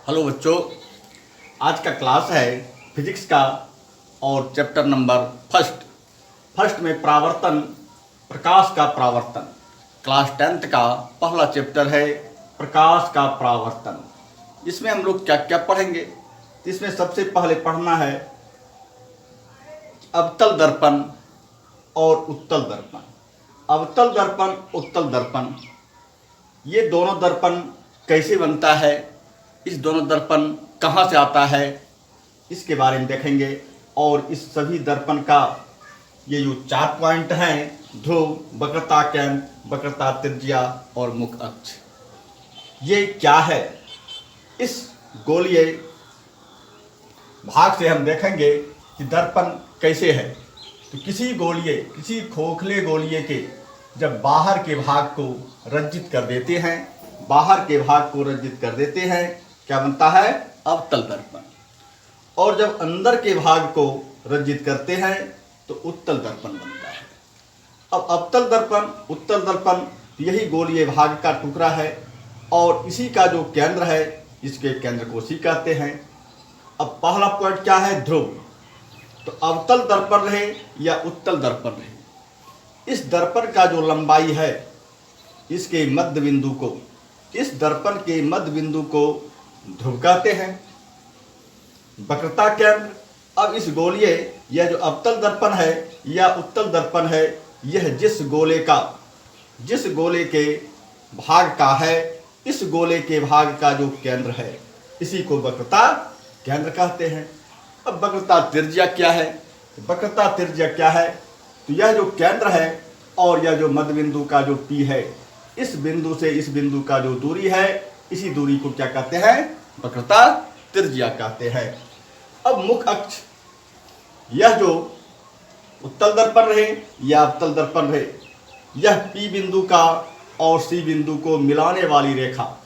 Hello बच्चों, आज का क्लास है फिजिक्स का और चैप्टर नंबर फर्स्ट में परावर्तन, प्रकाश का परावर्तन। क्लास 10th का पहला चैप्टर है प्रकाश का परावर्तन। इसमें हम लोग क्या क्या पढ़ेंगे? इसमें सबसे पहले पढ़ना है अवतल दर्पण और उत्तल दर्पण। अवतल दर्पण, उत्तल दर्पण, ये दोनों दर्पण कैसे बनता है, इस दोनों दर्पण कहाँ से आता है, इसके बारे में देखेंगे। और इस सभी दर्पण का ये जो 4 पॉइंट हैं, ध्रुव, वक्रता केंद्र, वक्रता त्रिज्या और मुख्य अक्ष, ये क्या है, इस गोलीय भाग से हम देखेंगे कि दर्पण कैसे है। तो किसी खोखले गोलीय के जब बाहर के भाग को रंजित कर देते हैं, क्या बनता है? अवतल दर्पण। और जब अंदर के भाग को रंजित करते हैं तो उत्तल दर्पण बनता है। अब अवतल दर्पण, उत्तल दर्पण, यही गोलीय भाग का टुकड़ा है और इसी का जो केंद्र है, इसके केंद्र को सी कहते हैं। अब पहला पॉइंट क्या है? ध्रुव। तो अवतल दर्पण रहे या उत्तल दर्पण रहे, इस दर्पण का जो लंबाई है, इसके मध्य बिंदु को, इस दर्पण के मध्य बिंदु को ध्रुव कहते हैं। वक्रता केंद्र, अब इस गोलीय, यह जो अवतल दर्पण है या उत्तल दर्पण है, यह जिस गोले के भाग का है, इस गोले के भाग का जो केंद्र है, इसी को वक्रता केंद्र कहते हैं। अब वक्रता त्रिज्या क्या है? वक्रता त्रिज्या क्या है? तो यह जो केंद्र है और यह जो मध्य बिंदु का जो P है, इस बिंदु से इस बिंदु का जो दूरी है, इसी दूरी को क्या कहते हैं? वक्रता त्रिज्या कहते हैं। अब मुख्य अक्ष, यह जो उत्तल दर्पण रहे या अवतल दर्पण रहे, यह P बिंदु का और C बिंदु को मिलाने वाली रेखा,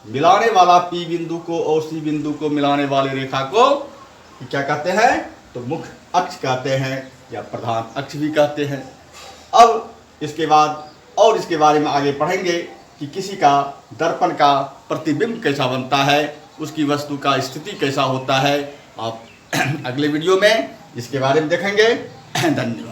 मिलाने वाला P बिंदु को और C बिंदु को मिलाने वाली रेखा को क्या कहते हैं? तो मुख्य अक्ष कहते हैं या प्रधान अक्ष भी कहते हैं। अब इसके बाद और इसके बारे में आगे पढ़ेंगे कि किसी का दर्पण का प्रतिबिंब कैसा बनता है, उसकी वस्तु का स्थिति कैसा होता है। आप अगले वीडियो में इसके बारे में देखेंगे। धन्यवाद।